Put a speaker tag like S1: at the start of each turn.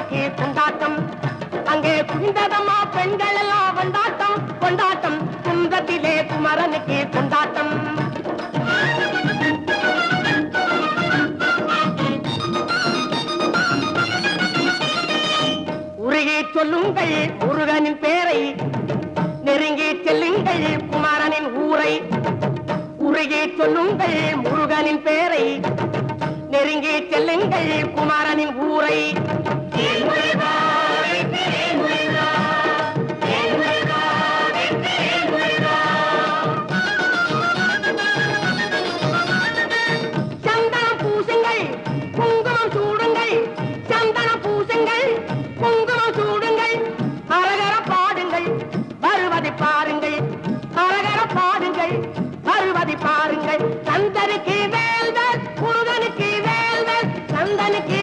S1: குமரனுக்கு கொண்டாட்டம். அங்கே குவிந்ததம்மா பெண்கள் எல்லாம் கொண்டாட்டம் கொண்டாட்டம். குன்றத்திலே குமரனுக்கு கொண்டாட்டம். உருகி சொல்லுங்கள் முருகனின் பேரை, நெருங்கி செல்லுங்கள் குமரனின் ஊரை. உருகி சொல்லுங்கள் முருகனின் பேரை, நெருங்கி செல்லுங்கள் குமரனின் ஊரை.